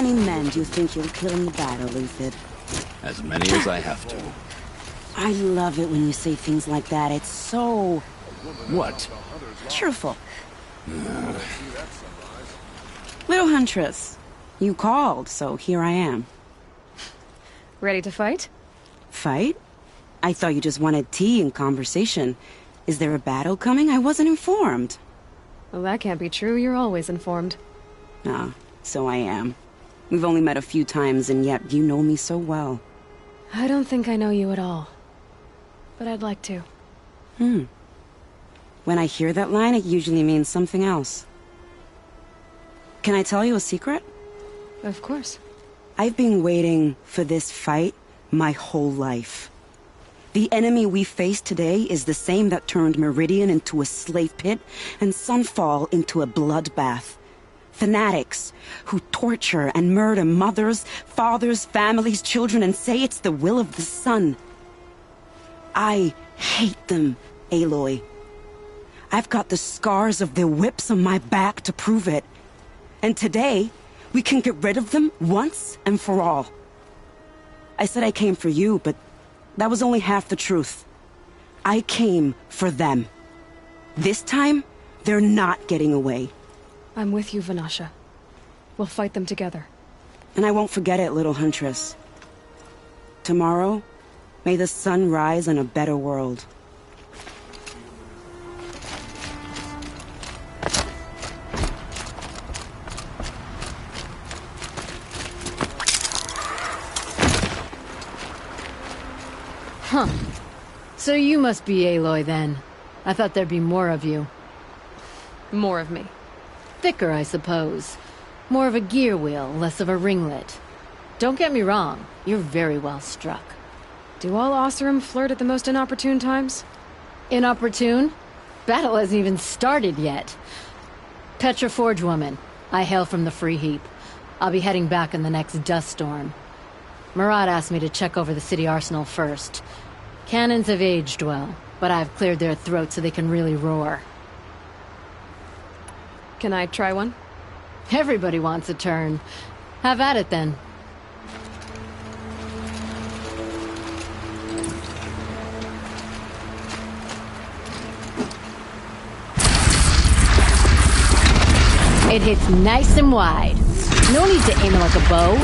many men do you think you'll kill in the battle, Luthid? As many as I have to. I love it when you say things like that. It's so... What? cheerful. Little Huntress, you called, so here I am. Ready to fight? Fight? I thought you just wanted tea and conversation. Is there a battle coming? I wasn't informed. Well, that can't be true. You're always informed. Ah, so I am. We've only met a few times, and yet you know me so well. I don't think I know you at all. But I'd like to. When I hear that line, it usually means something else. Can I tell you a secret? Of course. I've been waiting for this fight my whole life. The enemy we face today is the same that turned Meridian into a slave pit and Sunfall into a bloodbath. Fanatics who torture and murder mothers, fathers, families, children, and say it's the will of the sun. I hate them, Aloy. I've got the scars of their whips on my back to prove it. And today, we can get rid of them once and for all. I said I came for you, but that was only half the truth. I came for them. This time, they're not getting away. I'm with you, Vanasha. We'll fight them together. And I won't forget it, little Huntress. Tomorrow, may the sun rise on a better world. Huh. So you must be Aloy, then. I thought there'd be more of you. More of me. Thicker, I suppose. More of a gear wheel, less of a ringlet. Don't get me wrong, you're very well struck. Do all Oseram flirt at the most inopportune times? Inopportune? Battle hasn't even started yet. Petra Forge woman. I hail from the Free Heap. I'll be heading back in the next dust storm. Murad asked me to check over the city arsenal first. Cannons have aged well, but I've cleared their throats so they can really roar. Can I try one? Everybody wants a turn. Have at it, then. It hits nice and wide. No need to aim it like a bow.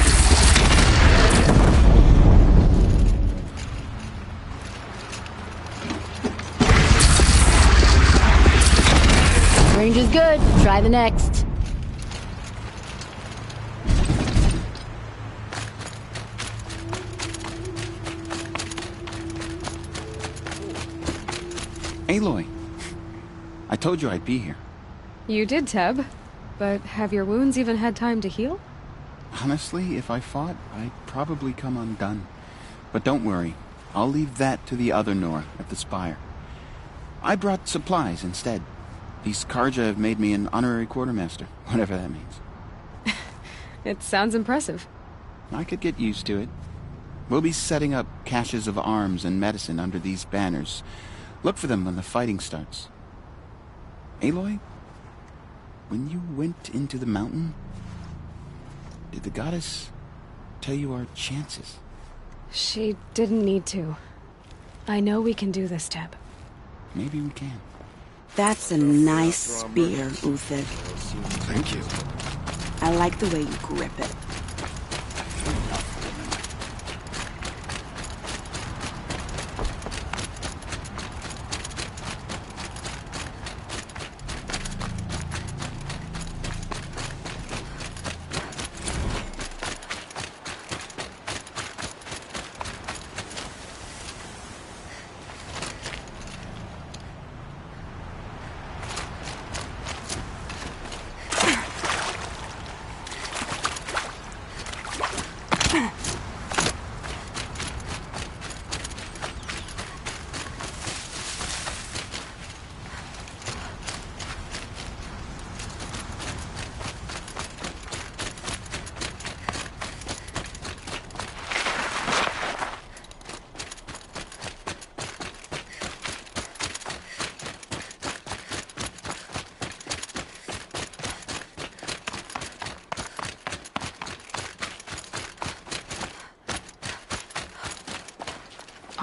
Range is good. Try the next. Aloy, I told you I'd be here. You did, Teb. But have your wounds even had time to heal? Honestly, if I fought, I'd probably come undone. But don't worry, I'll leave that to the other Nora at the Spire. I brought supplies instead. These Karja have made me an honorary quartermaster, whatever that means. It sounds impressive. I could get used to it. We'll be setting up caches of arms and medicine under these banners. Look for them when the fighting starts. Aloy, when you went into the mountain, did the goddess tell you our chances? She didn't need to. I know we can do this, Teb. Maybe we can. That's a nice spear, Uthid. Thank you. I like the way you grip it.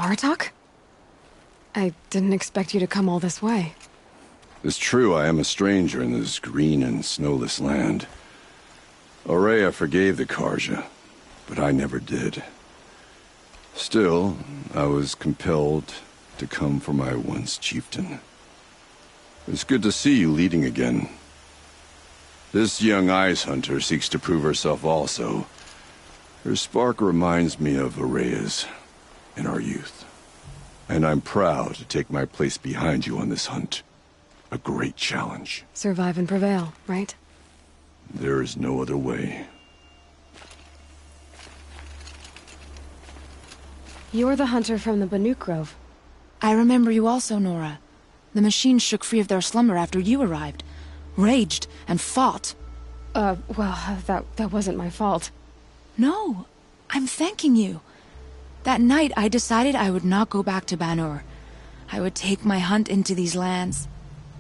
Aratak? I didn't expect you to come all this way. It's true I am a stranger in this green and snowless land. Aurea forgave the Karja, but I never did. Still, I was compelled to come for my once chieftain. It's good to see you leading again. This young ice hunter seeks to prove herself also. Her spark reminds me of Aurea's in our youth. And I'm proud to take my place behind you on this hunt. A great challenge. Survive and prevail, right? There is no other way. You're the hunter from the Banuk Grove. I remember you also, Nora. The machines shook free of their slumber after you arrived. Raged and fought. Well, that wasn't my fault. No, I'm thanking you. That night, I decided I would not go back to Banur. I would take my hunt into these lands.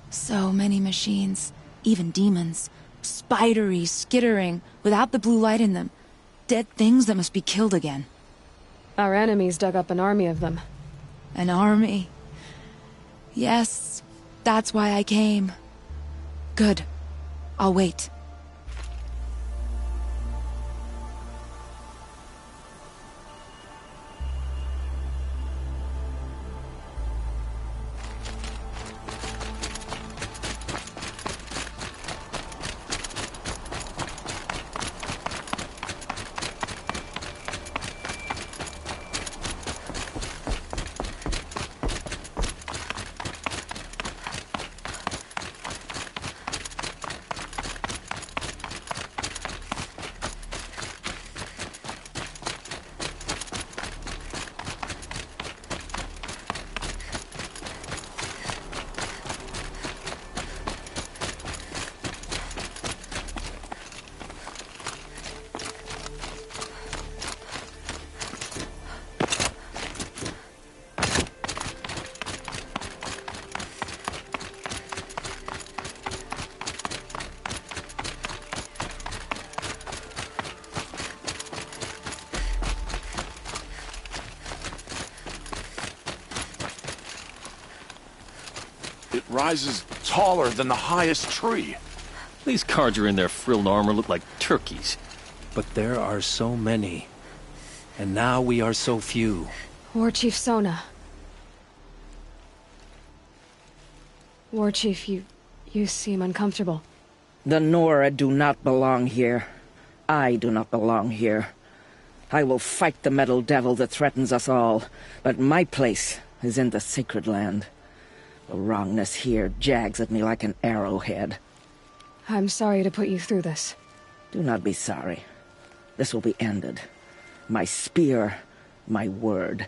So many machines, even demons. Spidery, skittering, without the blue light in them. Dead things that must be killed again. Our enemies dug up an army of them. An army. Yes, that's why I came. Good. I'll wait. It rises taller than the highest tree. These Karja in their frilled armor look like turkeys. But there are so many. And now we are so few. War Chief Sona. War Chief, you seem uncomfortable. The Nora do not belong here. I do not belong here. I will fight the metal devil that threatens us all, but my place is in the sacred land. The wrongness here jags at me like an arrowhead. I'm sorry to put you through this. Do not be sorry. This will be ended. My spear, my word.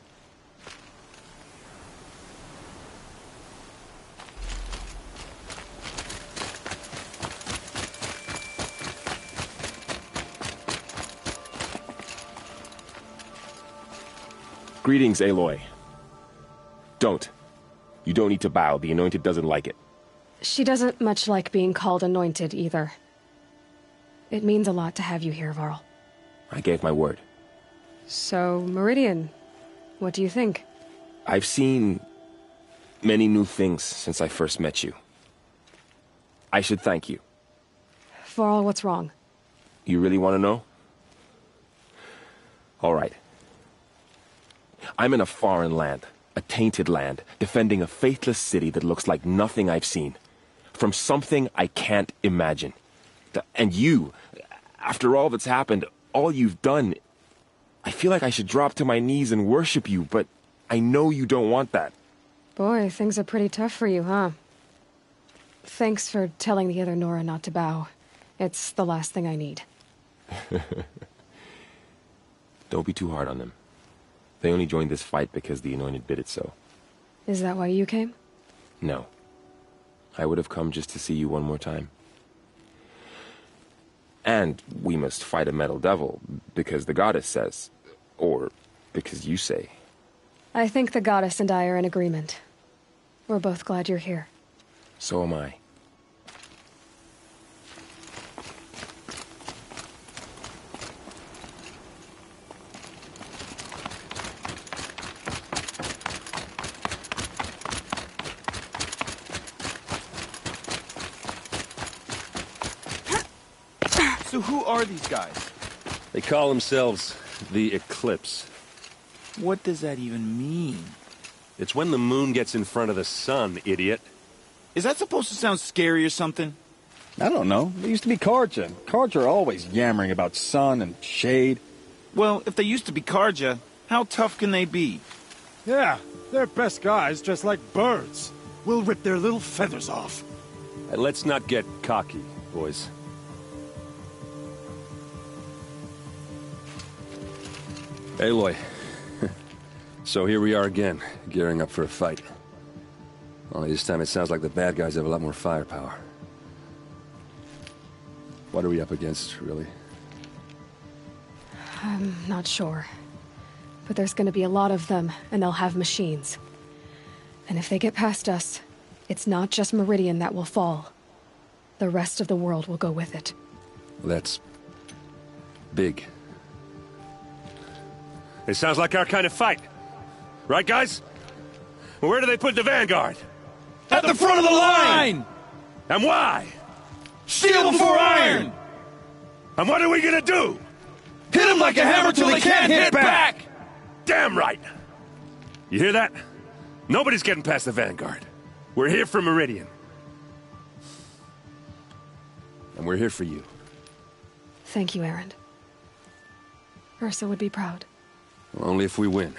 Greetings, Aloy. Don't. You don't need to bow. The Anointed doesn't like it. She doesn't much like being called anointed, either. It means a lot to have you here, Varl. I gave my word. So, Meridian, what do you think? I've seen many new things since I first met you. I should thank you. Varl, what's wrong? You really want to know? All right. I'm in a foreign land, a tainted land, defending a faithless city that looks like nothing I've seen. From something I can't imagine. And you, after all that's happened, all you've done, I feel like I should drop to my knees and worship you, but I know you don't want that. Boy, things are pretty tough for you, huh? Thanks for telling the other Nora not to bow. It's the last thing I need. Don't be too hard on them. They only joined this fight because the Anointed bid it so. Is that why you came? No. I would have come just to see you one more time. And we must fight a metal devil, because the goddess says. Or because you say. I think the goddess and I are in agreement. We're both glad you're here. So am I. So who are these guys? They call themselves the Eclipse. What does that even mean? It's when the moon gets in front of the sun, idiot. Is that supposed to sound scary or something? I don't know. They used to be Karja. Karja are always yammering about sun and shade. Well, if they used to be Karja, how tough can they be? Yeah, they're best guys just like birds. We'll rip their little feathers off. Hey, let's not get cocky, boys. Aloy. So here we are again, gearing up for a fight. Only this time it sounds like the bad guys have a lot more firepower. What are we up against, really? I'm not sure. But there's gonna be a lot of them, and they'll have machines. And if they get past us, it's not just Meridian that will fall. The rest of the world will go with it. That's big. It sounds like our kind of fight. Right, guys? Where do they put the Vanguard? At the front of the line! And why? Steel before iron! And what are we gonna do? Hit them like a hammer till they can't hit back! Damn right! You hear that? Nobody's getting past the Vanguard. We're here for Meridian. And we're here for you. Thank you, Erend. Ursa would be proud. Only if we win.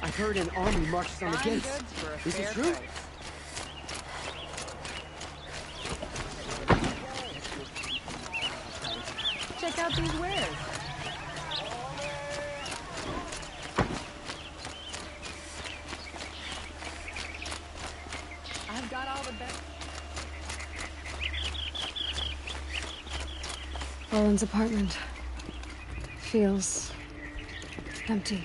I heard an army marches on the gates. Is it true? Check out these wares. I've got all the best. Roland's apartment feels empty.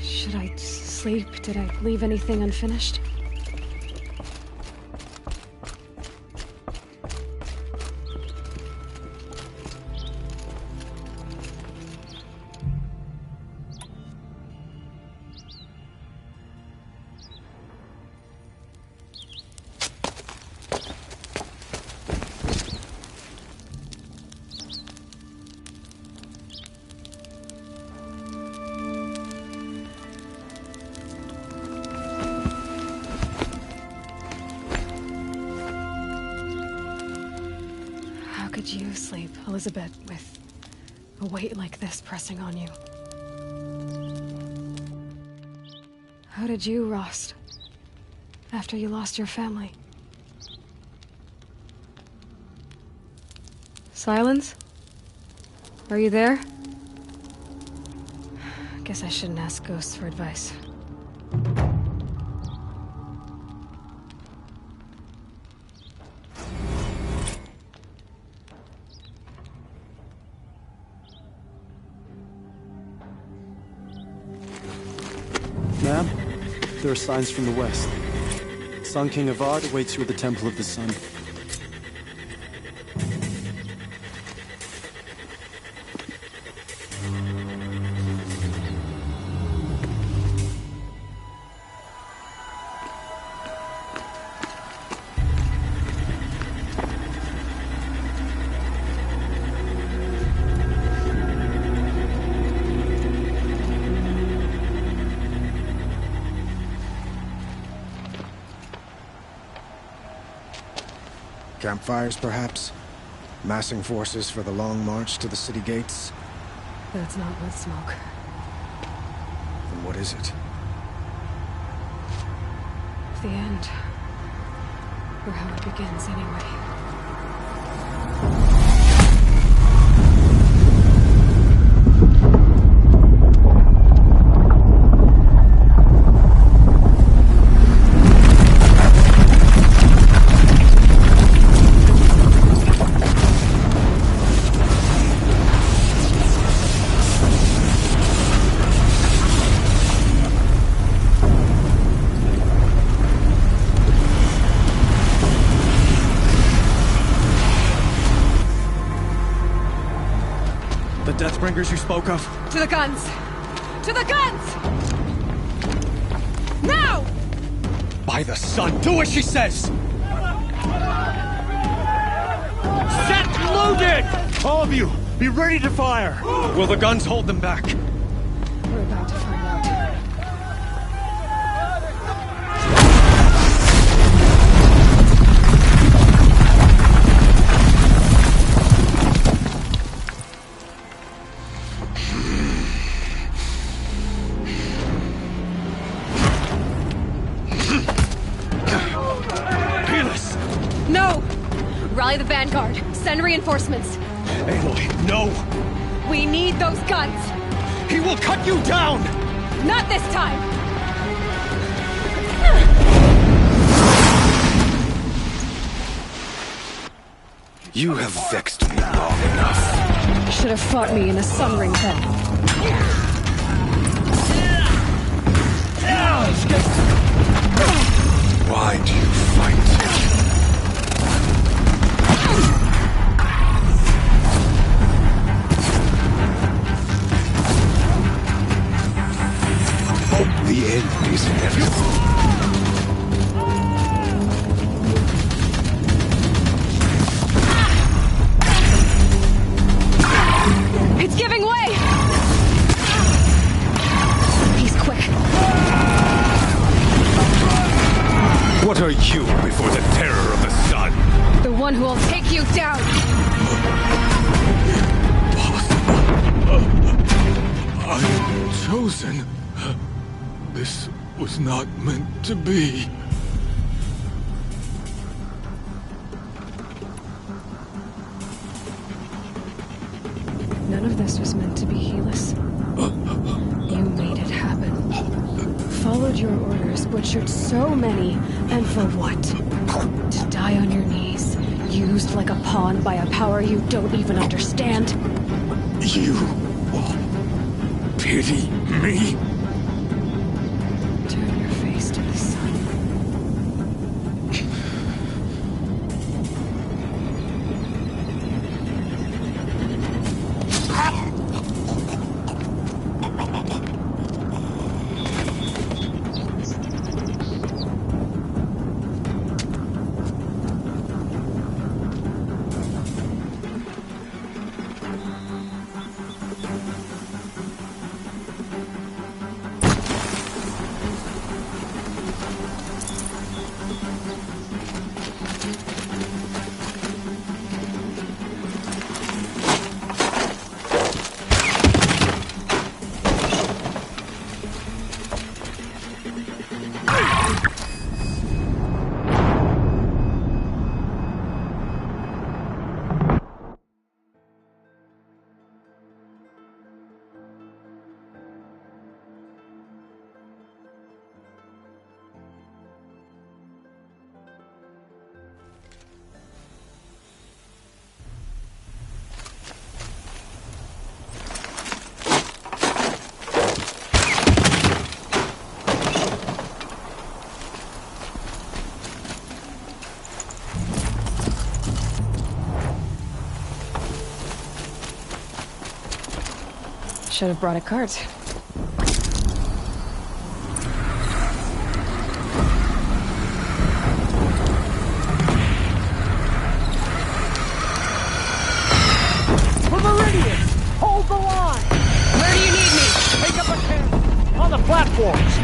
Should I sleep? Did I leave anything unfinished? How could you sleep, Elizabeth, with a weight like this pressing on you? How did you, Rost, after you lost your family? Silence? Are you there? Guess I shouldn't ask ghosts for advice. map, there are signs from the west. Sun King Avad awaits you at the Temple of the Sun. Campfires, perhaps? Massing forces for the long march to the city gates? That's not with smoke. Then what is it? The end. Or how it begins, anyway. Deathbringers you spoke of? To the guns! To the guns! Now! By the sun, do as she says! Set loaded! All of you, be ready to fire! Will the guns hold them back? We're about to find out. Rally the vanguard. Send reinforcements. Aloy, no! We need those guns! He will cut you down! Not this time! You have vexed me long enough. You should have fought me in a sunring then. Why do you fight? The end is inevitable. It's giving way! He's quick. What are you before the terror of the sun? The one who will take you down! I am chosen. This was not meant to be. None of this was meant to be, Helis. You made it happen. Followed your orders, butchered so many, and for what? To die on your knees, used like a pawn by a power you don't even understand? You pity me? Turn your face to the sun. Should have brought a cart. For Meridian! Hold the line! Where do you need me? Take up a camp! On the platforms!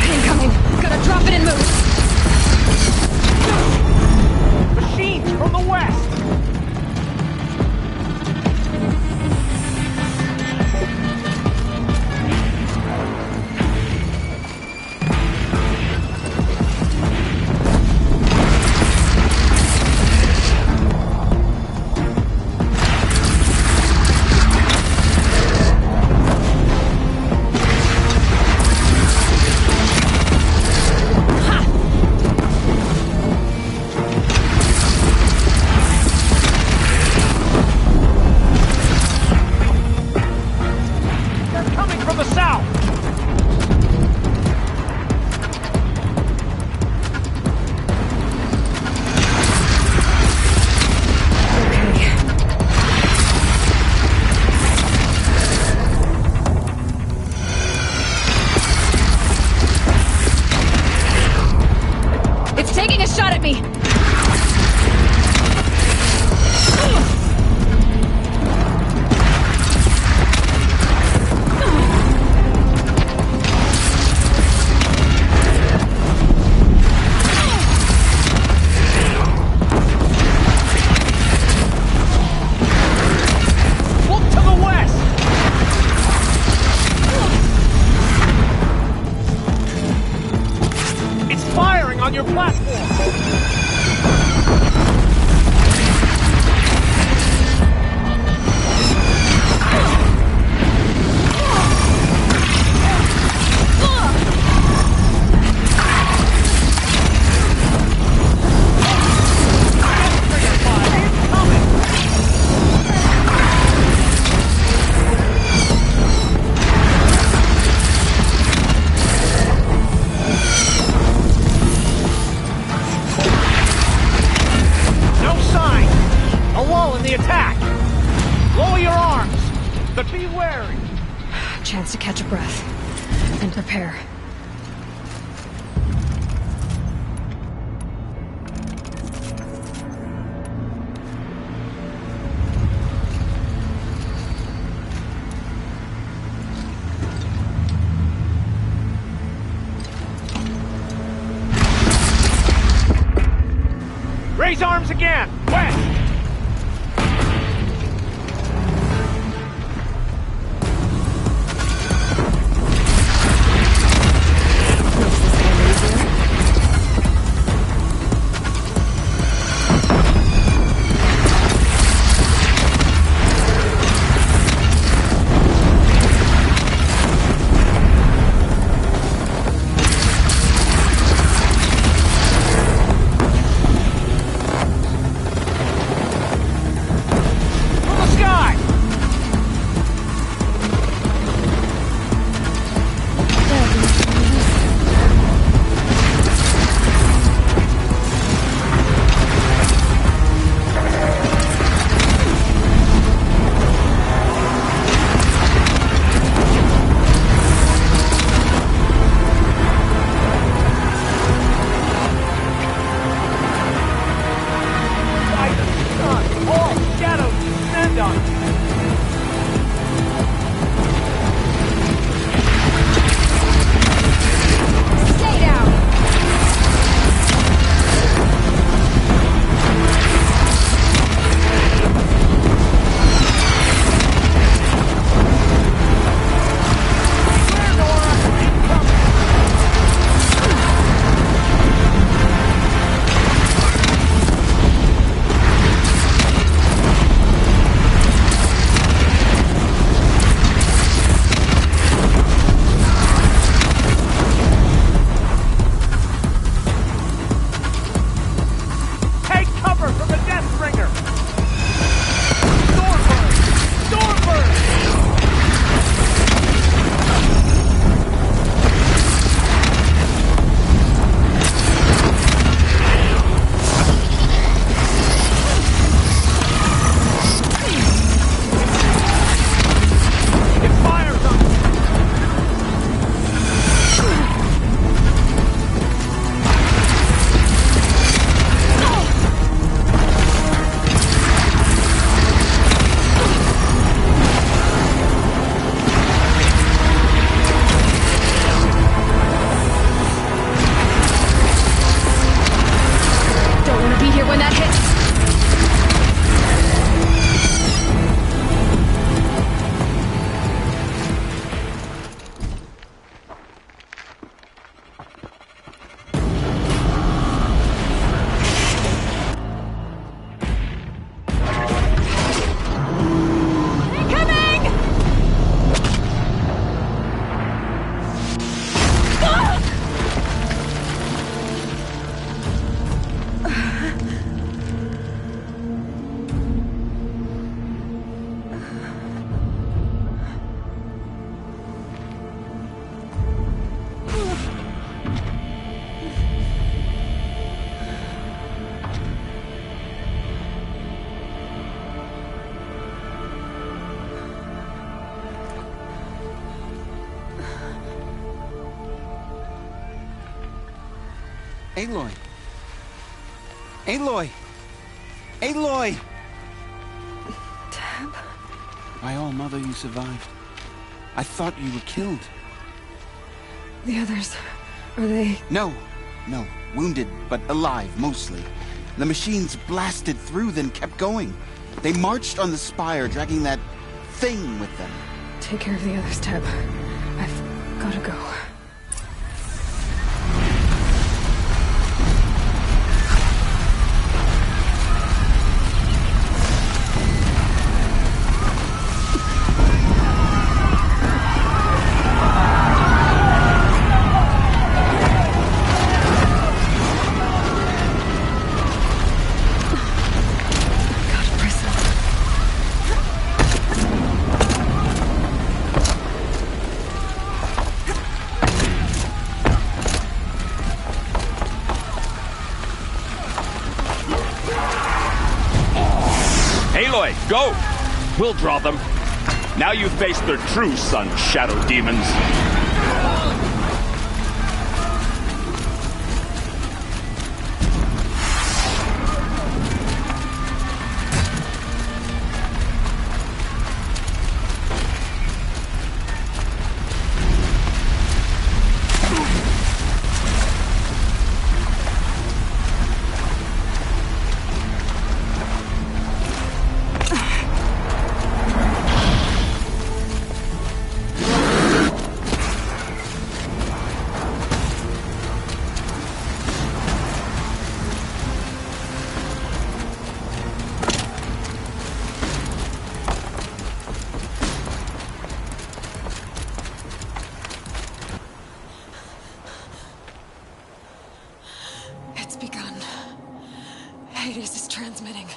Incoming! Gotta drop it and move! Machines from the west! From the south! It's taking a shot at me! Look to the west! It's firing on your platform! No sign! A lull in the attack! Lower your arms! But be wary! Chance to catch a breath. And prepare. Raise arms again! West! Aloy! Aloy! Aloy! Tab? By all, Mother, you survived. I thought you were killed. The others, are they... No. Wounded, but alive, mostly. The machines blasted through, then kept going. They marched on the spire, dragging that thing with them. Take care of the others, Tab. I've gotta go. Aloy, go! We'll draw them. Now you face their true son, shadow demons. It's begun. Hades is transmitting.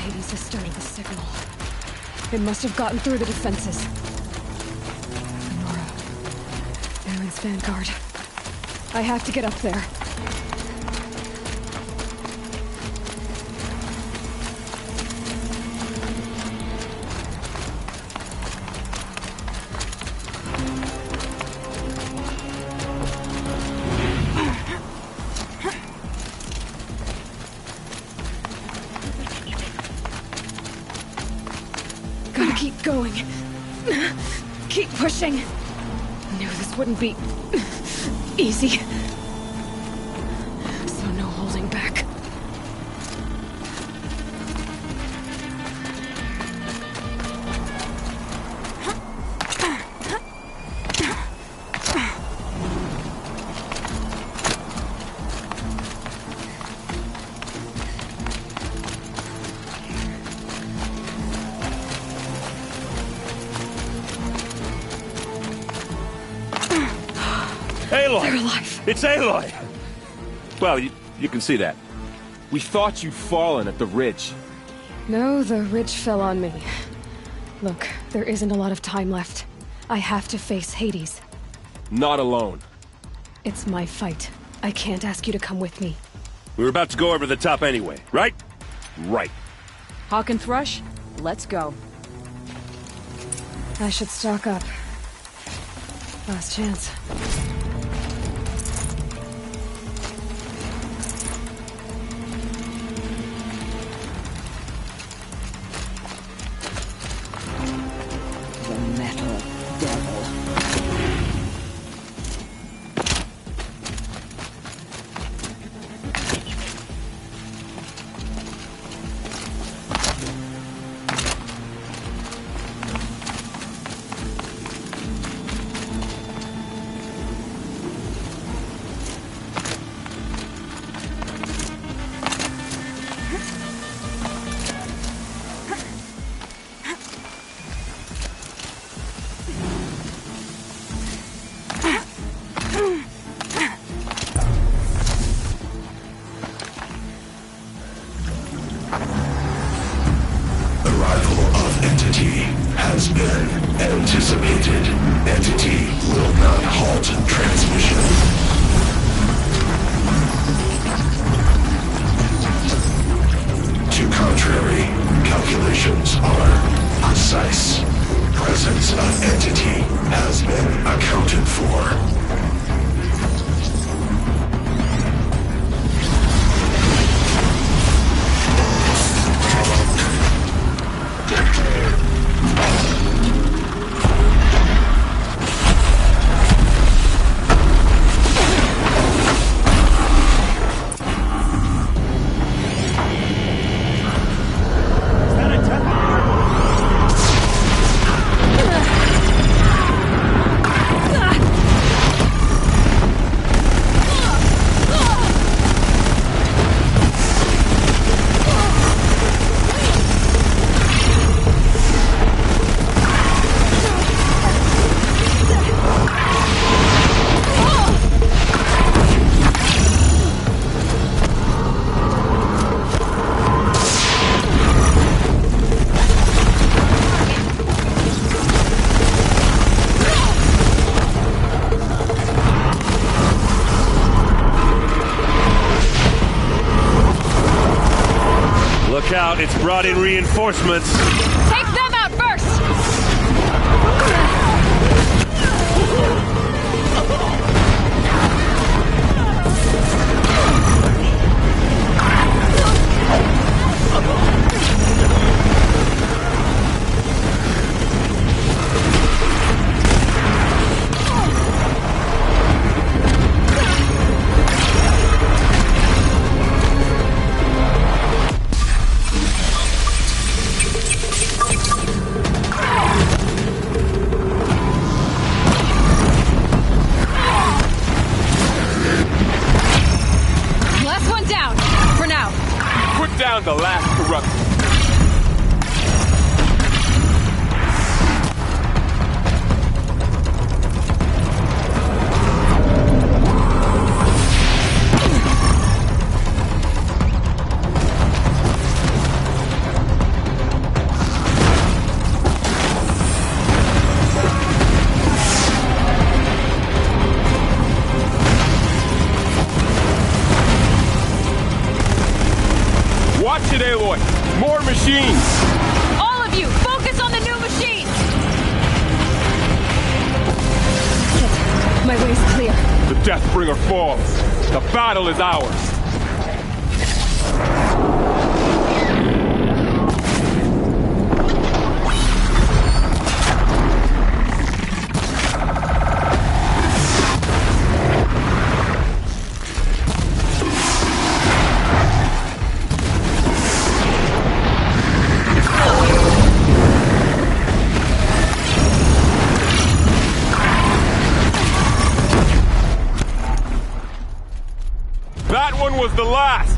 Hades has started the signal. It must have gotten through the defenses. Nora. Aaron's vanguard. I have to get up there. Gotta keep going. Keep pushing. Knew this wouldn't be easy. So no holding back. Aloy! They're alive. It's Aloy! Well, you can see that. We thought you'd fallen at the ridge. No, the ridge fell on me. Look, there isn't a lot of time left. I have to face Hades. Not alone. It's my fight. I can't ask you to come with me. We were about to go over the top anyway, right? Right. Hawk and Thrush, let's go. I should stock up. Last chance. Arrival of Entity has been anticipated. Entity will not halt transmission. To contrary, calculations are precise. Presence of Entity has been accounted for. Look out, it's brought in reinforcements. Take them out first! The last corrupt. Watch it, Aloy! More machines! All of you, focus on the new machines! My way's clear. The Deathbringer falls. The battle is ours. That one was the last!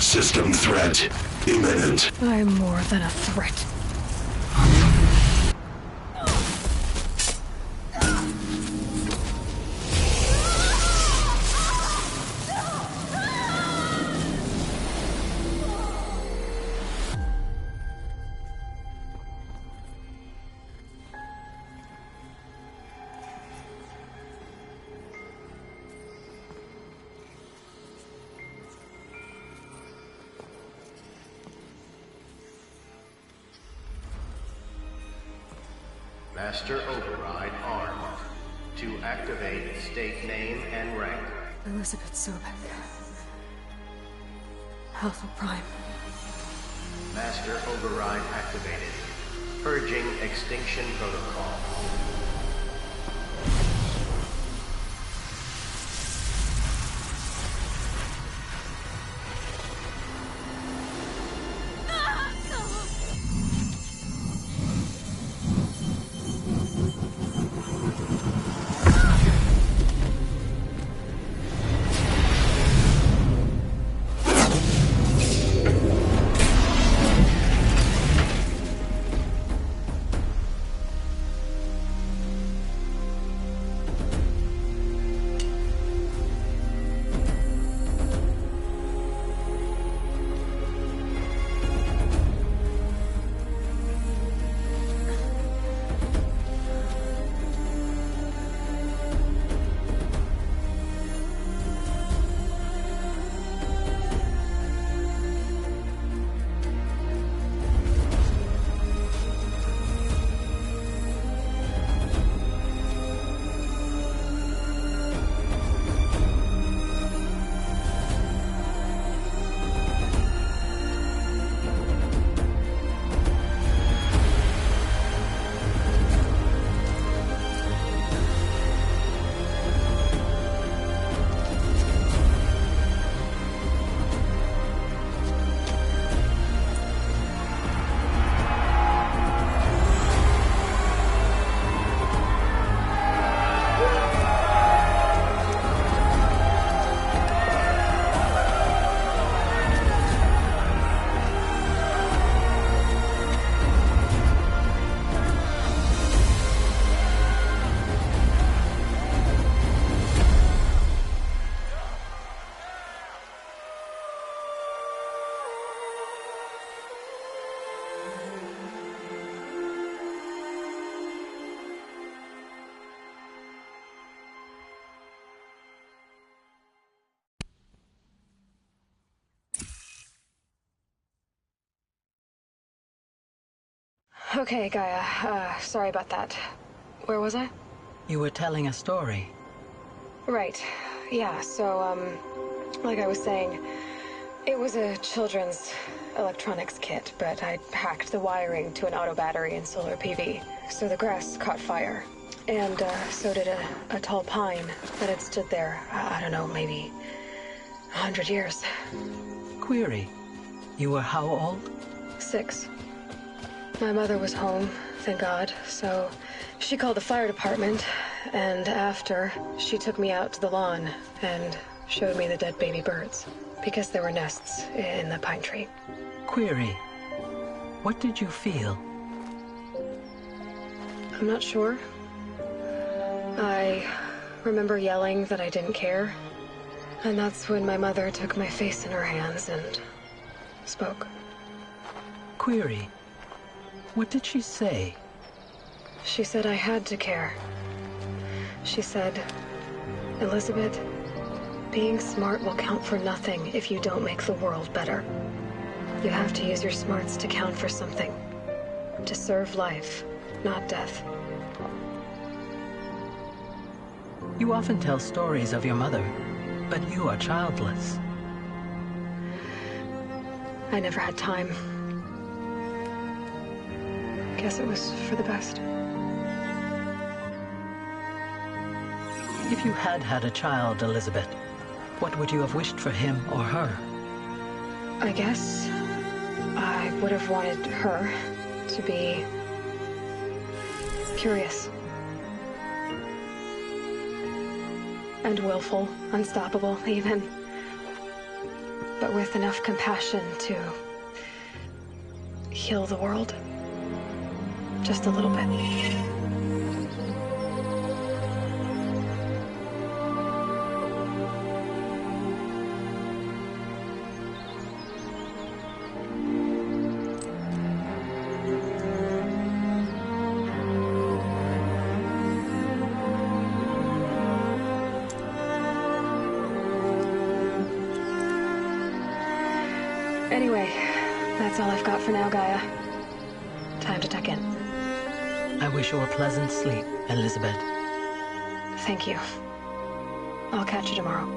System threat imminent. I'm more than a threat. Master Override armed. To activate, state name and rank. Elizabeth Sobek. Alpha Prime. Master Override activated. Purging Extinction Protocol. Okay, Gaia. Sorry about that. Where was I? You were telling a story. Right. Yeah, so, like I was saying, it was a children's electronics kit, but I hacked the wiring to an auto battery and solar PV. So the grass caught fire. And, so did a tall pine that had stood there, I don't know, maybe 100 years. Query. You were how old? 6. My mother was home, thank God, so she called the fire department, and after, she took me out to the lawn and showed me the dead baby birds, because there were nests in the pine tree. Query. What did you feel? I'm not sure. I remember yelling that I didn't care, and that's when my mother took my face in her hands and spoke. Query. What did she say? She said I had to care. She said, Elizabeth, being smart will count for nothing if you don't make the world better. You have to use your smarts to count for something. To serve life, not death. You often tell stories of your mother, but you are childless. I never had time. Guess it was for the best. If you had had a child, Elizabeth, what would you have wished for him or her? I guess I would have wanted her to be curious. And willful, unstoppable, even. But with enough compassion to heal the world. Just a little bit. Anyway, that's all I've got for now, Gaia. Time to tuck in. I wish you a pleasant sleep, Elizabeth. Thank you. I'll catch you tomorrow.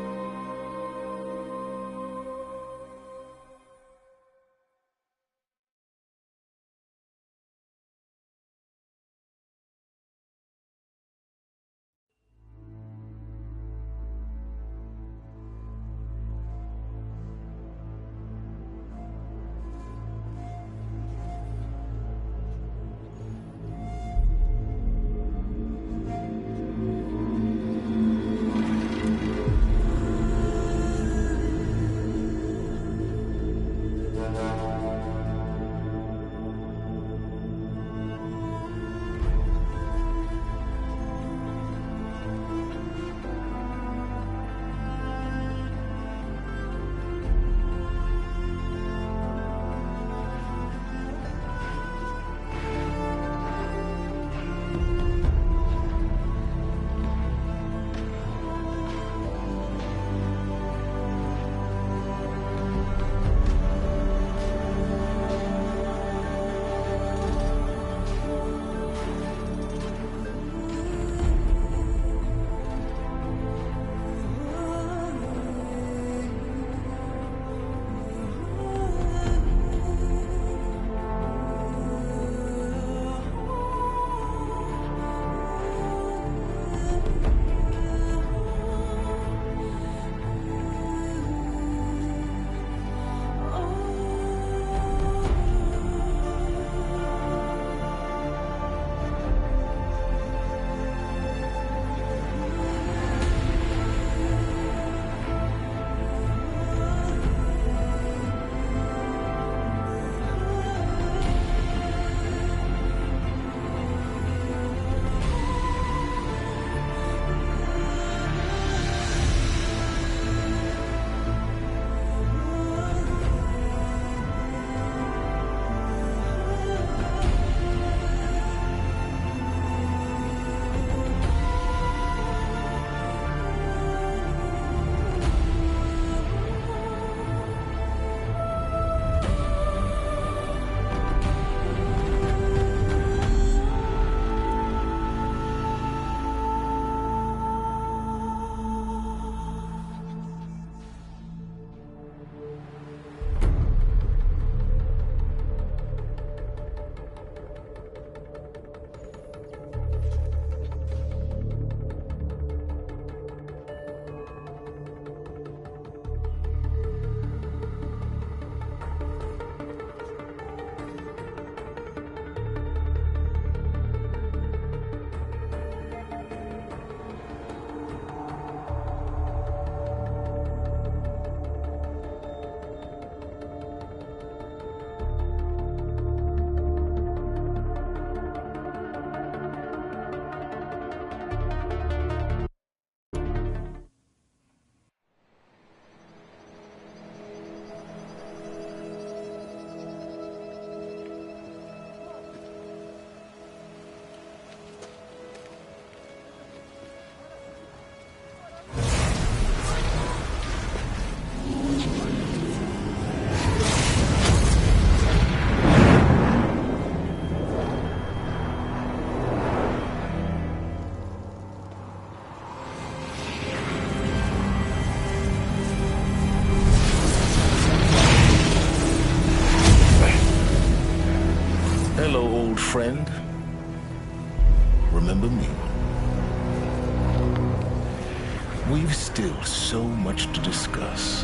We've still so much to discuss.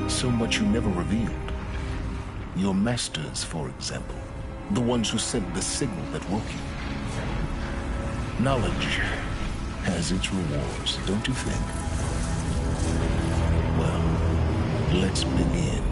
So much you never revealed. Your masters, for example. The ones who sent the signal that woke you. Knowledge has its rewards, don't you think? Well, let's begin.